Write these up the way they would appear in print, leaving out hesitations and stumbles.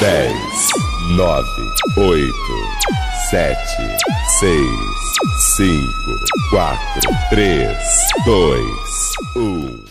10, 9, 8, 7, 6, 5, 4, 3, 2, 1.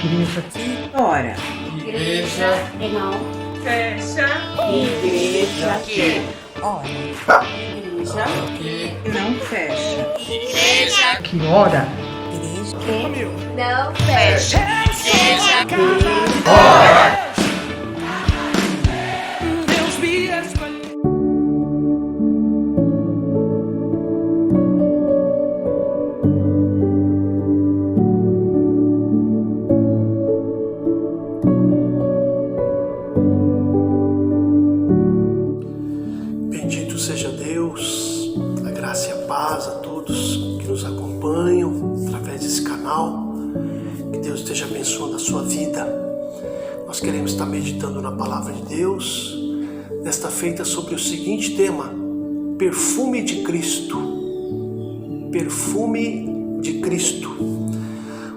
Igreja que ora. Igreja que não fecha. Igreja que ora. Igreja Que não fecha. Igreja Que ora. que não fecha. Igreja que Ora. Bendito seja Deus, a graça e a paz a todos que nos acompanham através desse canal. Que Deus esteja abençoando a sua vida. Nós queremos estar meditando na palavra de Deus, nesta feita sobre o seguinte tema: perfume de Cristo. Perfume de Cristo.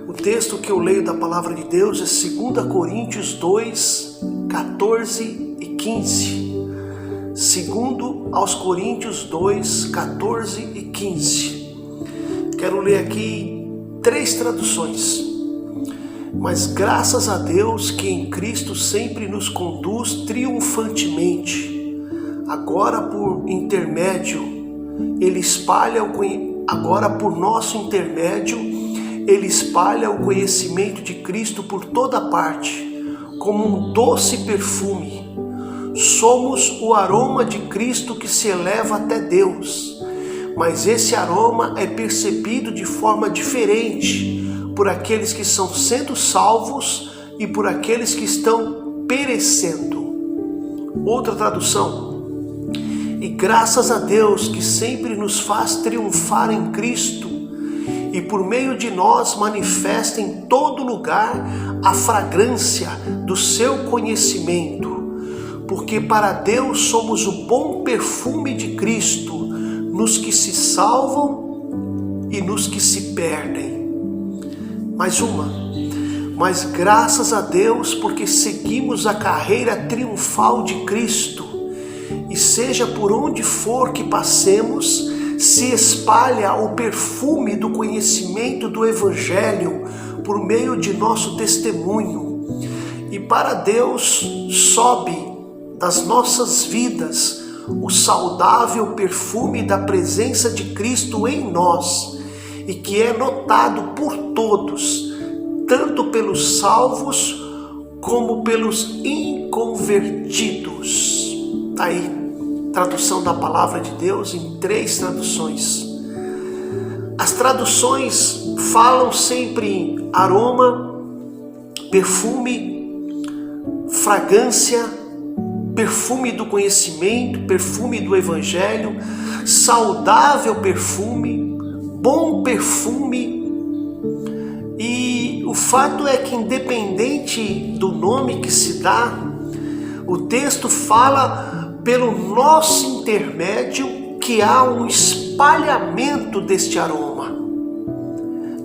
O texto que eu leio da palavra de Deus é 2 Coríntios 2, 14 e 15. Segundo aos Coríntios 2, 14 e 15. Quero ler aqui 3 traduções. Mas graças a Deus que em Cristo sempre nos conduz triunfantemente. Agora por nosso intermédio, Ele espalha o conhecimento de Cristo por toda parte, como um doce perfume. Somos o aroma de Cristo que se eleva até Deus, mas esse aroma é percebido de forma diferente por aqueles que estão sendo salvos e por aqueles que estão perecendo. Outra tradução: e graças a Deus que sempre nos faz triunfar em Cristo e por meio de nós manifesta em todo lugar a fragrância do seu conhecimento. Porque para Deus somos o bom perfume de Cristo nos que se salvam e nos que se perdem. Mas graças a Deus porque seguimos a carreira triunfal de Cristo, e seja por onde for que passemos, se espalha o perfume do conhecimento do Evangelho por meio de nosso testemunho. E para Deus sobe das nossas vidas o saudável perfume da presença de Cristo em nós, e que é notado por todos, tanto pelos salvos como pelos inconvertidos. Tá aí, tradução da palavra de Deus em 3 traduções. As traduções falam sempre em aroma, perfume, fragrância, perfume do conhecimento, perfume do Evangelho, saudável perfume, bom perfume. E o fato é que, independente do nome que se dá, o texto fala pelo nosso intermédio que há um espalhamento deste aroma,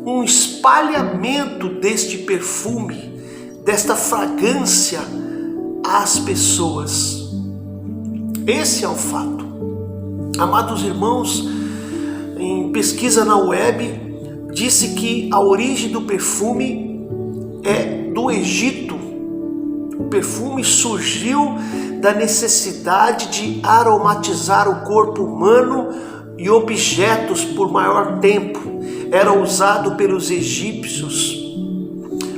um espalhamento deste perfume, desta fragrância às pessoas. Esse é o fato. Amados irmãos, em pesquisa na web, disse que a origem do perfume é do Egito. O perfume surgiu da necessidade de aromatizar o corpo humano e objetos por maior tempo. Era usado pelos egípcios.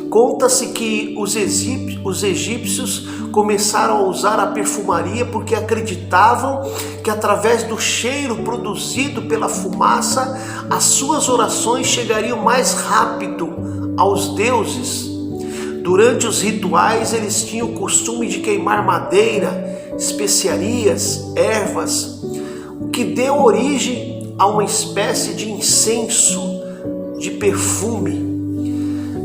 Conta-se que os egípcios começaram a usar a perfumaria porque acreditavam que através do cheiro produzido pela fumaça, as suas orações chegariam mais rápido aos deuses. Durante os rituais, eles tinham o costume de queimar madeira, especiarias, ervas, o que deu origem a uma espécie de incenso, de perfume.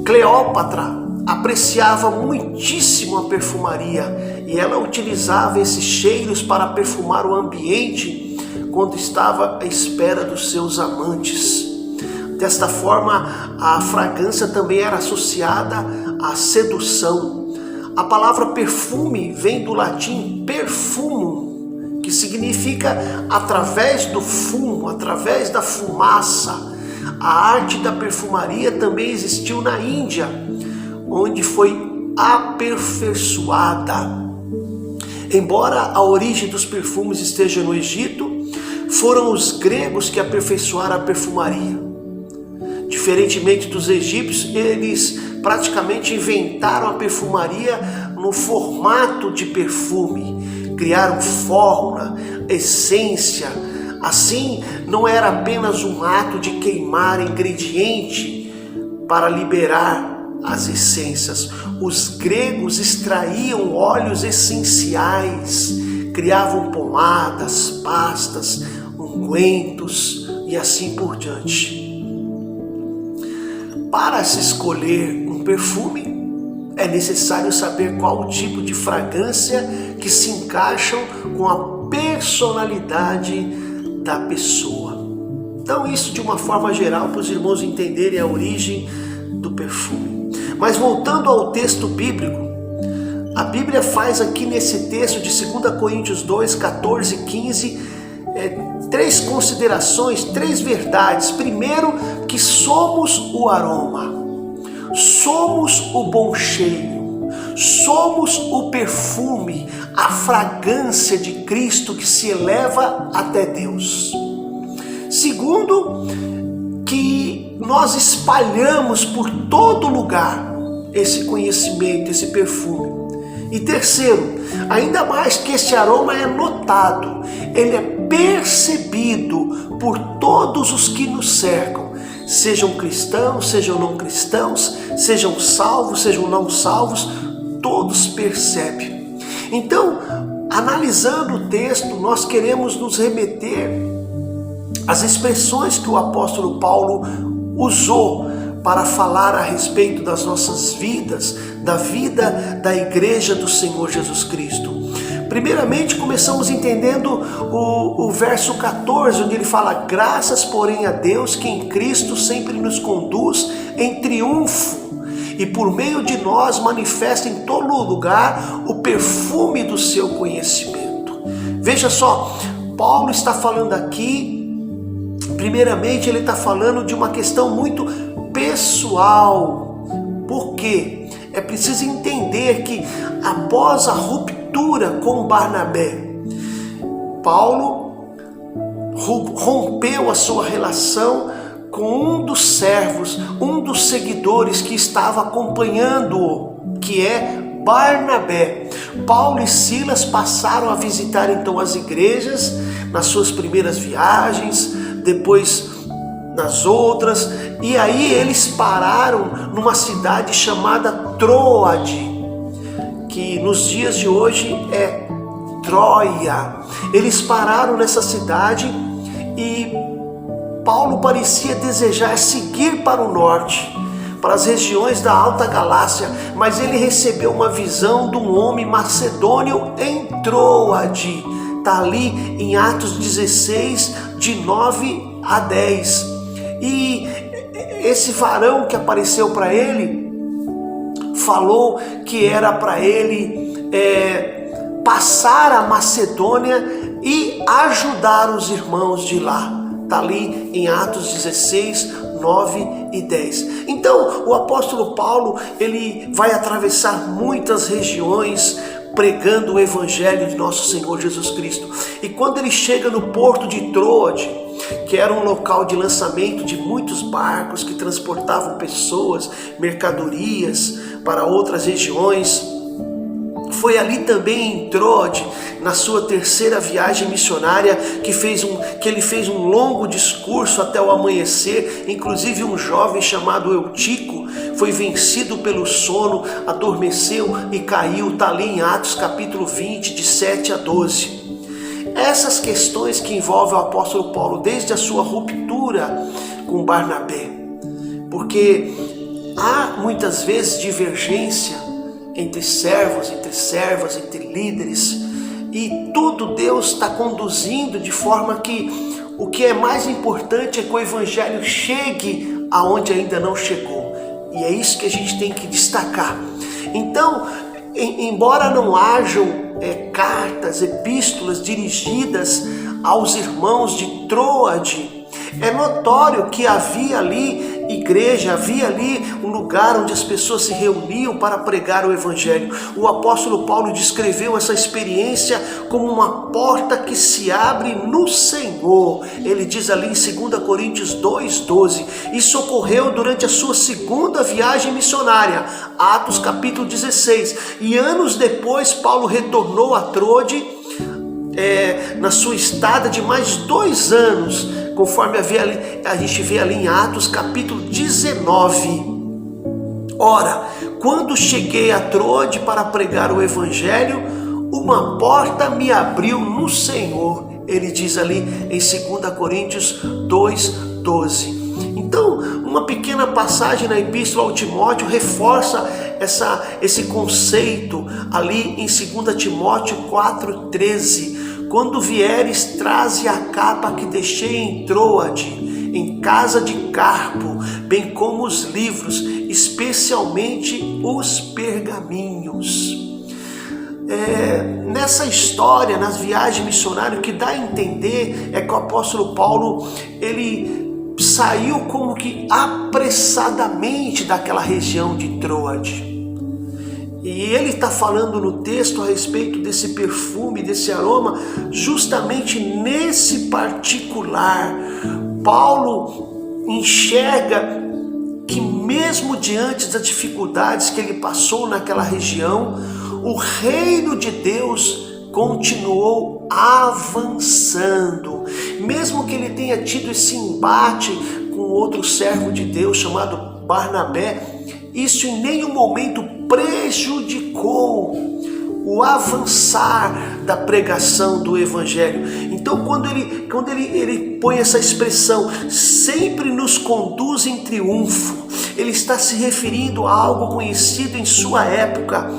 Cleópatra apreciava muitíssimo a perfumaria e ela utilizava esses cheiros para perfumar o ambiente quando estava à espera dos seus amantes. Desta forma, a fragrância também era associada à sedução. A palavra perfume vem do latim perfumum, que significa através do fumo, através da fumaça. A arte da perfumaria também existiu na Índia, onde foi aperfeiçoada. Embora a origem dos perfumes esteja no Egito, foram os gregos que aperfeiçoaram a perfumaria. Diferentemente dos egípcios, eles praticamente inventaram a perfumaria no formato de perfume, criaram fórmula, essência. Assim, não era apenas um ato de queimar ingrediente para liberar as essências. Os gregos extraíam óleos essenciais, criavam pomadas, pastas, ungüentos e assim por diante. Para se escolher um perfume, é necessário saber qual o tipo de fragrância que se encaixam com a personalidade da pessoa. Então, isso de uma forma geral para os irmãos entenderem a origem do perfume. Mas voltando ao texto bíblico, a Bíblia faz aqui nesse texto de 2 Coríntios 2, 14 e 15, três considerações, três verdades. Primeiro, que somos o aroma, somos o bom cheiro, somos o perfume, a fragrância de Cristo que se eleva até Deus. Segundo, que nós espalhamos por todo lugar esse conhecimento, esse perfume. E terceiro, ainda mais que esse aroma é notado, ele é percebido por todos os que nos cercam, sejam cristãos, sejam não cristãos, sejam salvos, sejam não salvos, todos percebem. Então, analisando o texto, nós queremos nos remeter às expressões que o apóstolo Paulo usou para falar a respeito das nossas vidas, da vida da igreja do Senhor Jesus Cristo. Primeiramente, começamos entendendo o verso 14, onde ele fala: graças, porém, a Deus que em Cristo sempre nos conduz em triunfo e por meio de nós manifesta em todo lugar o perfume do seu conhecimento. Veja só, Paulo está falando aqui, primeiramente ele está falando de uma questão muito pessoal. Por quê? É preciso entender que após a ruptura com Barnabé, Paulo rompeu a sua relação com um dos servos, um dos seguidores que estava acompanhando-o, que é Barnabé. Paulo e Silas passaram a visitar então as igrejas nas suas primeiras viagens, depois nas outras, e aí eles pararam numa cidade chamada Troade, que nos dias de hoje é Troia. Eles pararam nessa cidade e Paulo parecia desejar seguir para o norte, para as regiões da Alta Galácia, mas ele recebeu uma visão de um homem macedônio em Troade. Está ali em Atos 16, de 9 a 10. E esse varão que apareceu para ele, falou que era para ele passar a Macedônia e ajudar os irmãos de lá. Está ali em Atos 16, 9 e 10. Então, o apóstolo Paulo, ele vai atravessar muitas regiões pregando o evangelho de nosso Senhor Jesus Cristo. E quando ele chega no porto de Troade, que era um local de lançamento de muitos barcos que transportavam pessoas, mercadorias para outras regiões, foi ali também em Troade, na sua terceira viagem missionária, que ele fez um longo discurso até o amanhecer. Inclusive um jovem chamado Eutico foi vencido pelo sono, adormeceu e caiu. Está ali em Atos capítulo 20, de 7 a 12. Essas questões que envolvem o apóstolo Paulo desde a sua ruptura com Barnabé, porque há muitas vezes divergência entre servos, entre servas, entre líderes, e tudo Deus está conduzindo de forma que o que é mais importante é que o evangelho chegue aonde ainda não chegou, e é isso que a gente tem que destacar. Então, embora não hajam cartas, epístolas dirigidas aos irmãos de Troade, é notório que havia ali igreja, havia ali um lugar onde as pessoas se reuniam para pregar o evangelho. O apóstolo Paulo descreveu essa experiência como uma porta que se abre no Senhor. Ele diz ali em 2 Coríntios 2:12. Isso ocorreu durante a sua segunda viagem missionária, Atos capítulo 16. E anos depois Paulo retornou a Troade, na sua estada de mais 2 anos, conforme a gente vê ali em Atos capítulo 19. Ora, quando cheguei a Troade para pregar o evangelho, uma porta me abriu no Senhor. Ele diz ali em 2 Coríntios 2:12. Então, uma pequena passagem na epístola ao Timóteo reforça esse conceito ali em 2 Timóteo 4:13. Quando vieres, traze a capa que deixei em Troade, em casa de Carpo, bem como os livros, especialmente os pergaminhos. Nessa história, nas viagens missionárias, o que dá a entender é que o apóstolo Paulo, ele saiu como que apressadamente daquela região de Troade. E ele está falando no texto a respeito desse perfume, desse aroma, justamente nesse particular. Paulo enxerga que mesmo diante das dificuldades que ele passou naquela região, o reino de Deus continuou avançando. Mesmo que ele tenha tido esse embate com outro servo de Deus chamado Barnabé, isso em nenhum momento prejudicou o avançar da pregação do evangelho. Então, quando ele põe essa expressão, sempre nos conduz em triunfo, ele está se referindo a algo conhecido em sua época.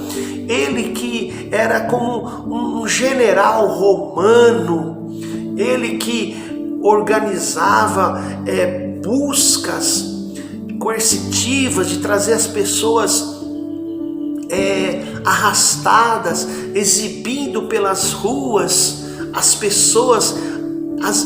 Ele que era como um general romano, ele que organizava buscas coercitivas de trazer as pessoas arrastadas, exibindo pelas ruas as pessoas,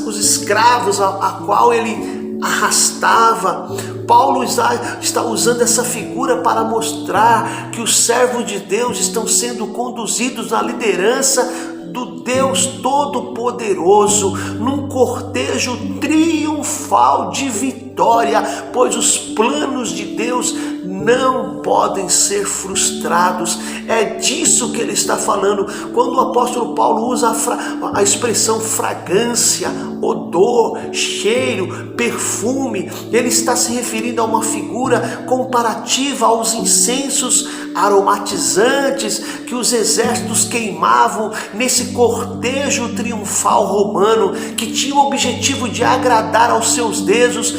os escravos a qual ele arrastava. Paulo está usando essa figura para mostrar que os servos de Deus estão sendo conduzidos na liderança do Deus Todo-Poderoso, num cortejo triunfal de vitória, pois os planos de Deus não podem ser frustrados. É disso que ele está falando quando o apóstolo Paulo usa a expressão fragrância, odor, cheiro, perfume. Ele está se referindo a uma figura comparativa aos incensos aromatizantes que os exércitos queimavam nesse cortejo triunfal romano, que tinha o objetivo de agradar aos seus deuses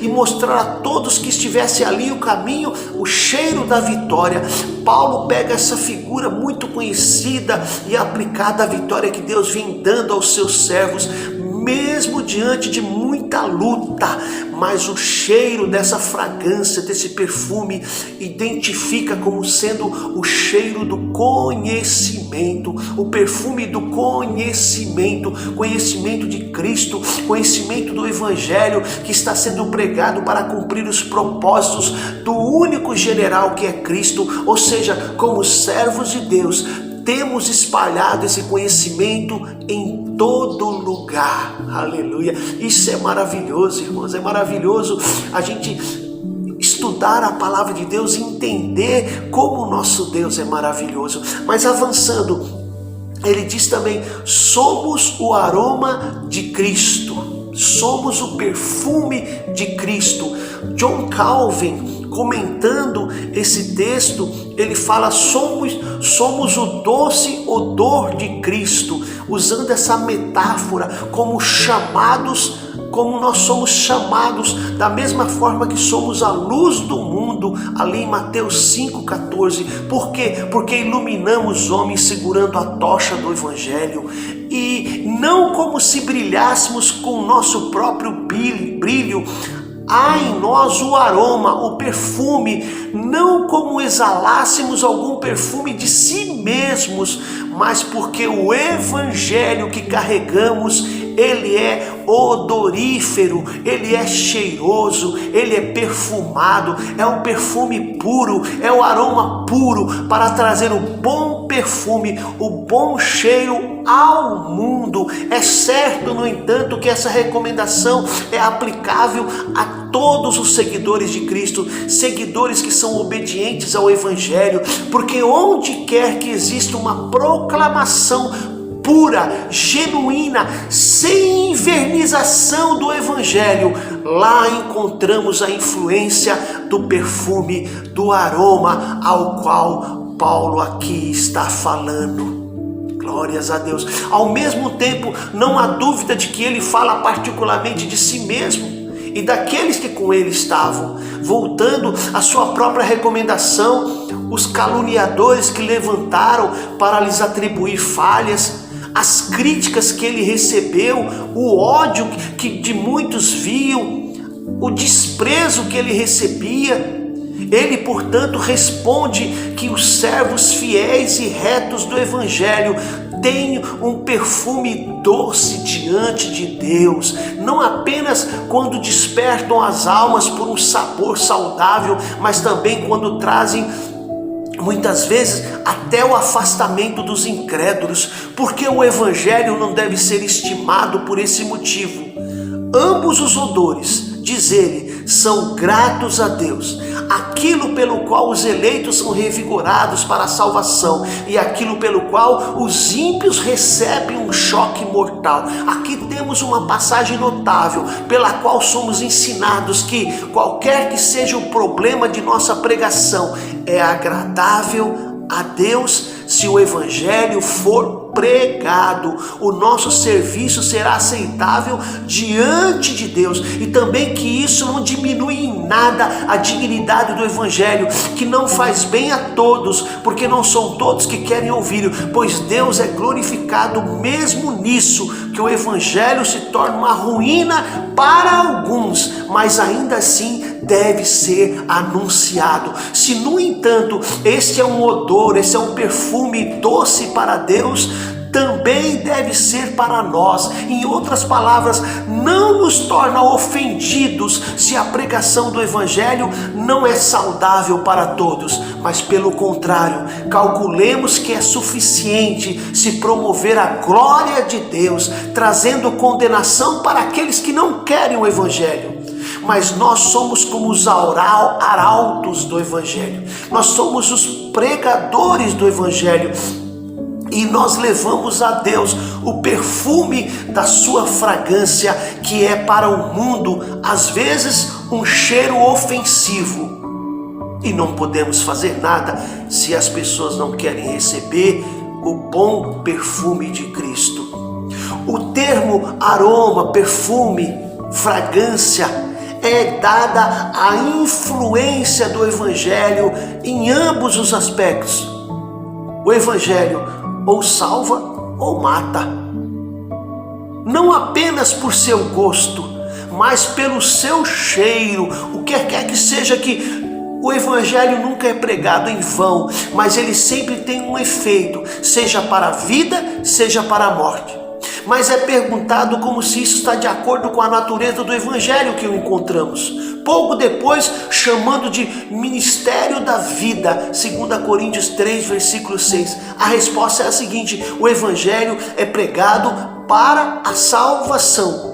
e mostrar a todos que estivesse ali o caminho, o cheiro da vitória. Paulo pega essa figura muito conhecida e aplicada à vitória que Deus vem dando aos seus servos, mesmo diante de muita luta, mas o cheiro dessa fragrância, desse perfume, identifica como sendo o cheiro do conhecimento, o perfume do conhecimento, conhecimento de Cristo, conhecimento do Evangelho que está sendo pregado para cumprir os propósitos do único general que é Cristo. Ou seja, como servos de Deus, temos espalhado esse conhecimento em todo lugar. Aleluia! Isso é maravilhoso, irmãos. É maravilhoso a gente estudar a palavra de Deus e entender como o nosso Deus é maravilhoso. Mas avançando, ele diz também: somos o aroma de Cristo, somos o perfume de Cristo. John Calvin, comentando esse texto, ele fala: somos o doce odor de Cristo, usando essa metáfora como chamados, como nós somos chamados, da mesma forma que somos a luz do mundo, ali em Mateus 5,14. Por quê? Porque iluminamos homens segurando a tocha do Evangelho, e não como se brilhássemos com o nosso próprio brilho. Há em nós o aroma, o perfume, não como exalássemos algum perfume de si mesmos, mas porque o Evangelho que carregamos, ele é odorífero, ele é cheiroso, ele é perfumado, é um perfume puro, é o aroma puro para trazer o bom perfume, o bom cheiro ao mundo. É certo, no entanto, que essa recomendação é aplicável a todos os seguidores de Cristo, seguidores que são obedientes ao Evangelho, porque onde quer que exista uma proclamação pura, genuína, sem invernização do Evangelho, lá encontramos a influência do perfume, do aroma ao qual Paulo aqui está falando. Glórias a Deus. Ao mesmo tempo, não há dúvida de que ele fala particularmente de si mesmo e daqueles que com ele estavam. Voltando à sua própria recomendação, os caluniadores que levantaram para lhes atribuir falhas, as críticas que ele recebeu, o ódio que de muitos viam, o desprezo que ele recebia. Ele, portanto, responde que os servos fiéis e retos do Evangelho têm um perfume doce diante de Deus, não apenas quando despertam as almas por um sabor saudável, mas também quando trazem, muitas vezes, até o afastamento dos incrédulos, porque o Evangelho não deve ser estimado por esse motivo. Ambos os odores, diz ele, são gratos a Deus. Aquilo pelo qual os eleitos são revigorados para a salvação e aquilo pelo qual os ímpios recebem um choque mortal. Aqui temos uma passagem notável pela qual somos ensinados que qualquer que seja o problema de nossa pregação, é agradável a Deus se o Evangelho for pregado. O nosso serviço será aceitável diante de Deus, e também que isso não diminui em nada a dignidade do Evangelho, que não faz bem a todos, porque não são todos que querem ouvir, pois Deus é glorificado mesmo nisso, que o Evangelho se torna uma ruína para alguns, mas ainda assim deve ser anunciado. Se, no entanto, este é um odor, esse é um perfume doce para Deus, também deve ser para nós. Em outras palavras, não nos torna ofendidos se a pregação do Evangelho não é saudável para todos, mas pelo contrário, calculemos que é suficiente se promover a glória de Deus, trazendo condenação para aqueles que não querem o Evangelho. Mas nós somos como os arautos do Evangelho, nós somos os pregadores do Evangelho, e nós levamos a Deus o perfume da sua fragrância, que é para o mundo, às vezes, um cheiro ofensivo. E não podemos fazer nada se as pessoas não querem receber o bom perfume de Cristo. O termo aroma, perfume, fragrância é dada à influência do Evangelho em ambos os aspectos. O Evangelho ou salva ou mata. não apenas por seu gosto, mas pelo seu cheiro. O que quer que seja, que o evangelho nunca é pregado em vão, mas ele sempre tem um efeito, seja para a vida, seja para a morte. Mas é perguntado como se isso está de acordo com a natureza do evangelho que o encontramos. Pouco depois, chamando de ministério da vida, 2 Coríntios 3, versículo 6. A resposta é a seguinte: o evangelho é pregado para a salvação.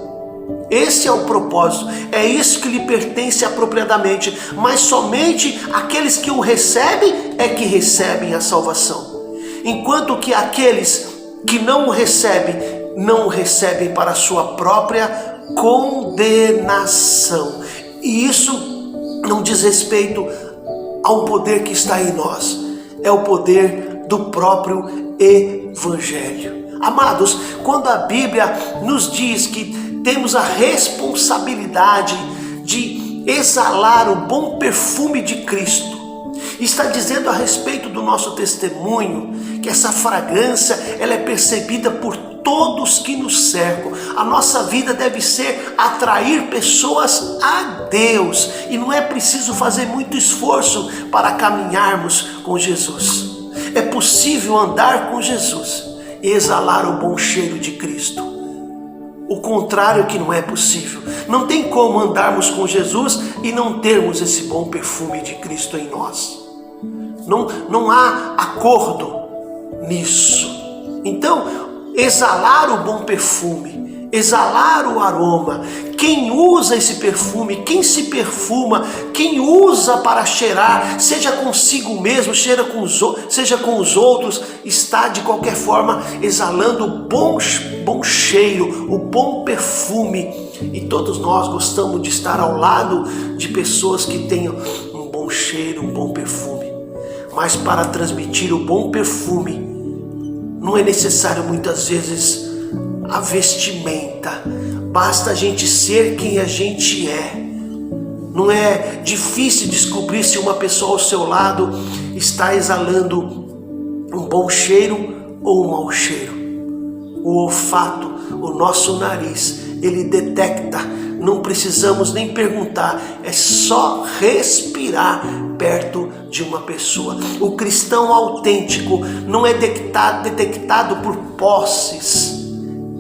Esse é o propósito, é isso que lhe pertence apropriadamente, mas somente aqueles que o recebem é que recebem a salvação. Enquanto que aqueles que não o recebem para a sua própria condenação. E isso não diz respeito ao poder que está em nós, é o poder do próprio evangelho. Amados, quando a Bíblia nos diz que temos a responsabilidade de exalar o bom perfume de Cristo, está dizendo a respeito do nosso testemunho, que essa fragrância ela é percebida por todos que nos cercam. A nossa vida deve ser atrair pessoas a Deus, e não é preciso fazer muito esforço para caminharmos com Jesus. É possível andar com Jesus e exalar o bom cheiro de Cristo. O contrário que não é possível. Não tem como andarmos com Jesus e não termos esse bom perfume de Cristo em nós. Não há acordo nisso. Então, exalar o bom perfume, exalar o aroma. Quem usa esse perfume, quem se perfuma, quem usa para cheirar, seja consigo mesmo, seja com os outros, está de qualquer forma exalando o bom cheiro, o bom perfume. E todos nós gostamos de estar ao lado de pessoas que tenham um bom cheiro, um bom perfume. Mas para transmitir o bom perfume, não é necessário muitas vezes a vestimenta. Basta a gente ser quem a gente é. Não é difícil descobrir se uma pessoa ao seu lado está exalando um bom cheiro ou um mau cheiro. O olfato, o nosso nariz, ele detecta. Não precisamos nem perguntar, é só respirar perto de uma pessoa. O cristão autêntico não é detectado por posses,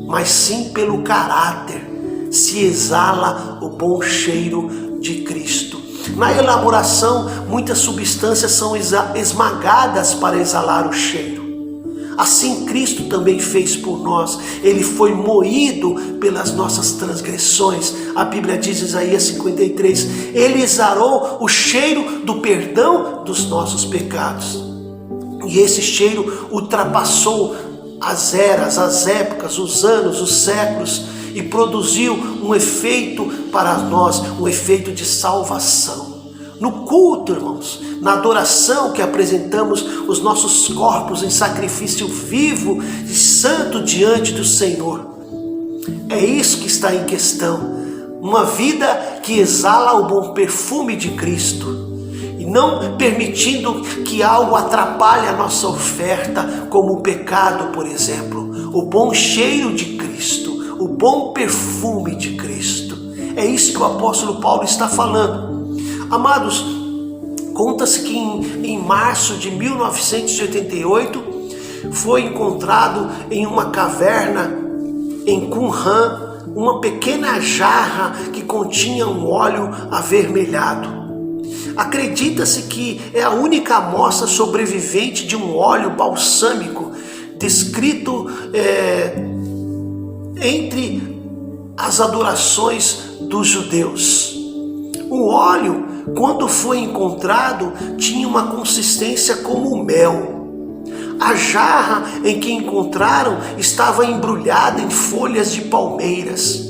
mas sim pelo caráter. Se exala o bom cheiro de Cristo. Na elaboração, muitas substâncias são esmagadas para exalar o cheiro. Assim Cristo também fez por nós. Ele foi moído pelas nossas transgressões. A Bíblia diz em Isaías 53, ele exalou o cheiro do perdão dos nossos pecados. E esse cheiro ultrapassou as eras, as épocas, os anos, os séculos, e produziu um efeito para nós, um efeito de salvação. No culto, irmãos, na adoração que apresentamos os nossos corpos em sacrifício vivo e santo diante do Senhor, é isso que está em questão. Uma vida que exala o bom perfume de Cristo, e não permitindo que algo atrapalhe a nossa oferta, como o pecado, por exemplo. O bom cheiro de Cristo, o bom perfume de Cristo. É isso que o apóstolo Paulo está falando. Amados, conta-se que em março de 1988 foi encontrado em uma caverna em Qumran uma pequena jarra que continha um óleo avermelhado. Acredita-se que é a única amostra sobrevivente de um óleo balsâmico descrito entre as adorações dos judeus. O óleo, quando foi encontrado, tinha uma consistência como mel. A jarra em que encontraram estava embrulhada em folhas de palmeiras,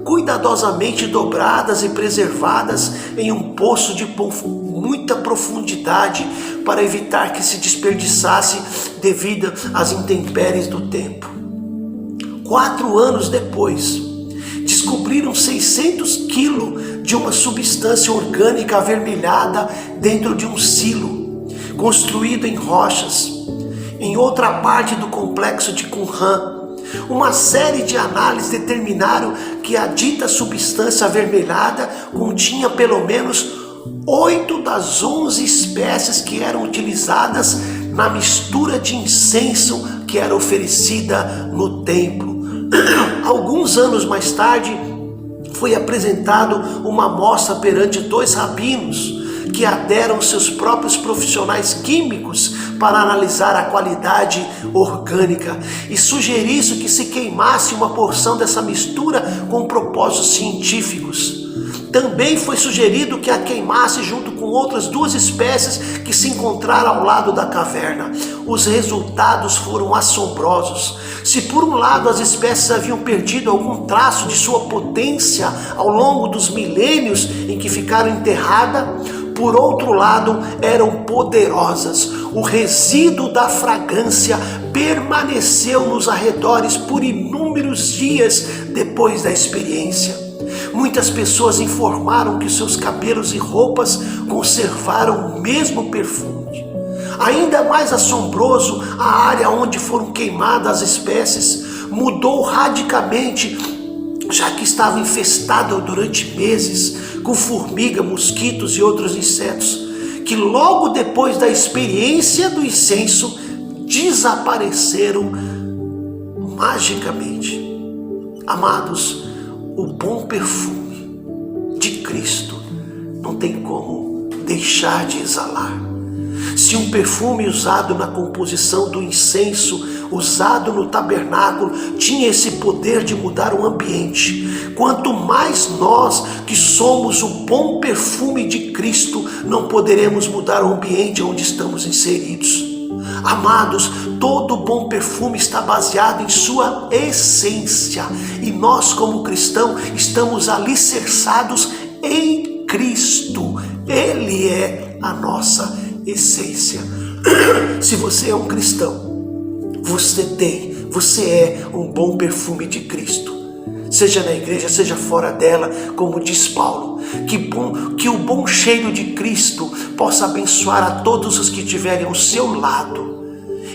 cuidadosamente dobradas e preservadas em um poço de muita profundidade para evitar que se desperdiçasse devido às intempéries do tempo. 4 anos depois, descobriram 600 quilos de uma substância orgânica avermelhada dentro de um silo, construído em rochas, em outra parte do complexo de Qumran. Uma série de análises determinaram que a dita substância avermelhada continha pelo menos 8 das 11 espécies que eram utilizadas na mistura de incenso que era oferecida no templo. Alguns anos mais tarde, foi apresentado uma amostra perante 2 rabinos que aderam seus próprios profissionais químicos para analisar a qualidade orgânica e sugeriram que se queimasse uma porção dessa mistura com propósitos científicos. Também foi sugerido que a queimasse junto com outras 2 espécies que se encontraram ao lado da caverna. Os resultados foram assombrosos. Se por um lado as espécies haviam perdido algum traço de sua potência ao longo dos milênios em que ficaram enterradas, por outro lado eram poderosas. O resíduo da fragrância permaneceu nos arredores por inúmeros dias depois da experiência. Muitas pessoas informaram que seus cabelos e roupas conservaram o mesmo perfume. Ainda mais assombroso, a área onde foram queimadas as espécies mudou radicalmente, já que estava infestada durante meses com formiga, mosquitos e outros insetos, que logo depois da experiência do incenso desapareceram magicamente. Amados, o bom perfume de Cristo não tem como deixar de exalar. Se um perfume usado na composição do incenso, usado no tabernáculo, tinha esse poder de mudar o ambiente, quanto mais nós que somos o bom perfume de Cristo, não poderemos mudar o ambiente onde estamos inseridos. Amados, todo bom perfume está baseado em sua essência, e nós como cristãos estamos alicerçados em Cristo. Ele é a nossa essência. Se você é um cristão, você é um bom perfume de Cristo, seja na igreja, seja fora dela. Como diz Paulo, que o bom cheiro de Cristo possa abençoar a todos os que estiverem ao seu lado.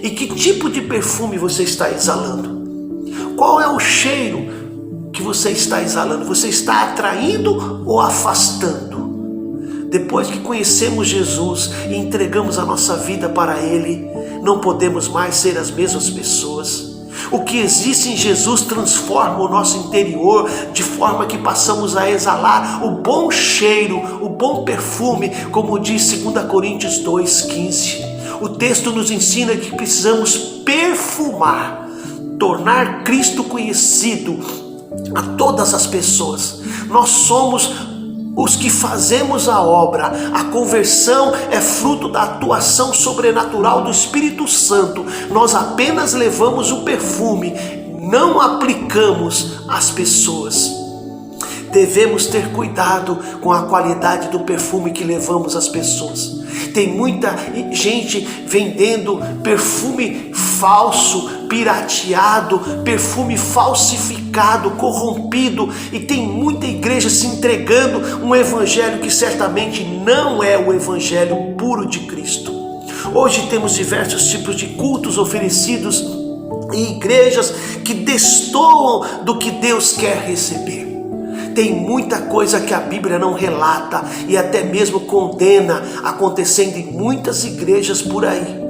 E que tipo de perfume você está exalando? Qual é o cheiro que você está exalando? Você está atraindo ou afastando? Depois que conhecemos Jesus e entregamos a nossa vida para Ele, não podemos mais ser as mesmas pessoas. O que existe em Jesus transforma o nosso interior, de forma que passamos a exalar o bom cheiro, o bom perfume, como diz 2 Coríntios 2,15. O texto nos ensina que precisamos perfumar, tornar Cristo conhecido a todas as pessoas. Nós somos os que fazemos a obra. A conversão é fruto da atuação sobrenatural do Espírito Santo. Nós apenas levamos o perfume, não aplicamos às pessoas. Devemos ter cuidado com a qualidade do perfume que levamos às pessoas. Tem muita gente vendendo perfume falso, pirateado, perfume falsificado, corrompido, e tem muita igreja se entregando um evangelho que certamente não é o evangelho puro de Cristo. Hoje temos diversos tipos de cultos oferecidos em igrejas que destoam do que Deus quer receber. Tem muita coisa que a Bíblia não relata e até mesmo condena acontecendo em muitas igrejas por aí.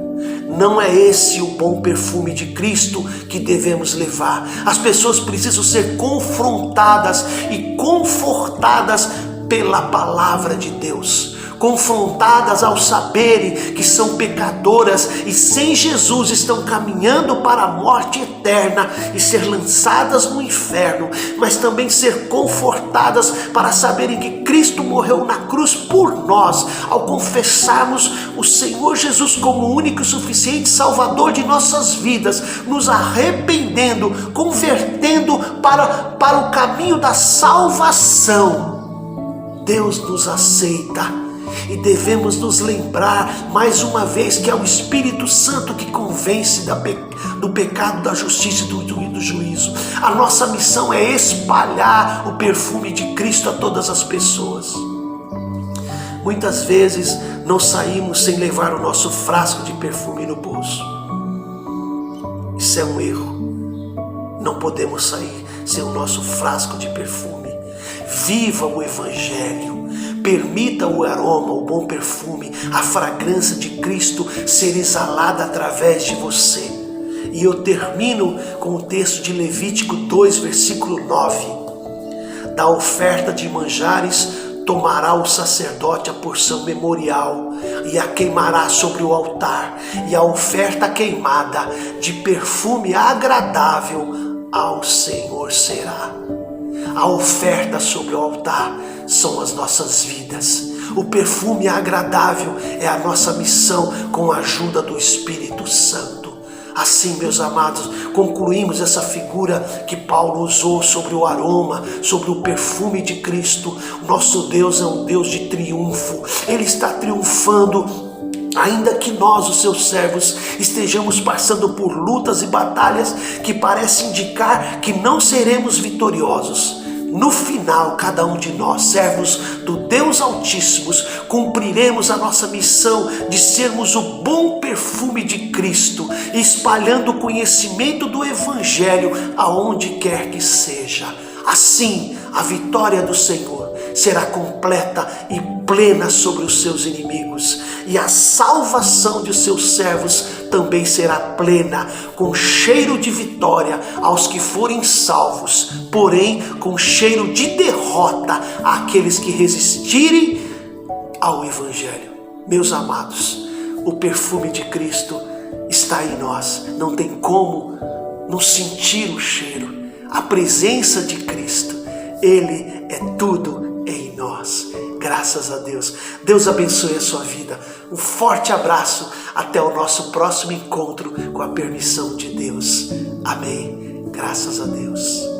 Não é esse o bom perfume de Cristo que devemos levar. As pessoas precisam ser confrontadas e confortadas pela palavra de Deus. Confrontadas ao saberem que são pecadoras e sem Jesus estão caminhando para a morte eterna e ser lançadas no inferno, mas também ser confortadas para saberem que Cristo morreu na cruz por nós, ao confessarmos o Senhor Jesus como o único e suficiente Salvador de nossas vidas, nos arrependendo, convertendo para o caminho da salvação. Deus nos aceita. E devemos nos lembrar mais uma vez que é o Espírito Santo que convence do pecado, da justiça e do juízo. A nossa missão é espalhar o perfume de Cristo a todas as pessoas. Muitas vezes não saímos sem levar o nosso frasco de perfume no bolso. Isso é um erro. não podemos sair sem o nosso frasco de perfume. Viva o Evangelho, permita o aroma, o bom perfume, a fragrância de Cristo ser exalada através de você. E eu termino com o texto de Levítico 2, versículo 9. Da oferta de manjares tomará o sacerdote a porção memorial e a queimará sobre o altar, e a oferta queimada de perfume agradável ao Senhor será. A oferta sobre o altar são as nossas vidas. O perfume agradável é a nossa missão com a ajuda do Espírito Santo. Assim, meus amados, concluímos essa figura que Paulo usou sobre o aroma, sobre o perfume de Cristo. Nosso Deus é um Deus de triunfo. Ele está triunfando, ainda que nós, os seus servos, estejamos passando por lutas e batalhas que parecem indicar que não seremos vitoriosos. No final, cada um de nós, servos do Deus Altíssimo, cumpriremos a nossa missão de sermos o bom perfume de Cristo, espalhando o conhecimento do Evangelho aonde quer que seja. Assim, a vitória do Senhor será completa e plena sobre os seus inimigos, e a salvação de seus servos também será plena, com cheiro de vitória aos que forem salvos, porém com cheiro de derrota àqueles que resistirem ao Evangelho. Meus amados, o perfume de Cristo está em nós, não tem como não sentir o cheiro, a presença de Cristo. Ele é tudo em nós. Graças a Deus. Deus abençoe a sua vida. Um forte abraço. Até o nosso próximo encontro, com a permissão de Deus. Amém. Graças a Deus.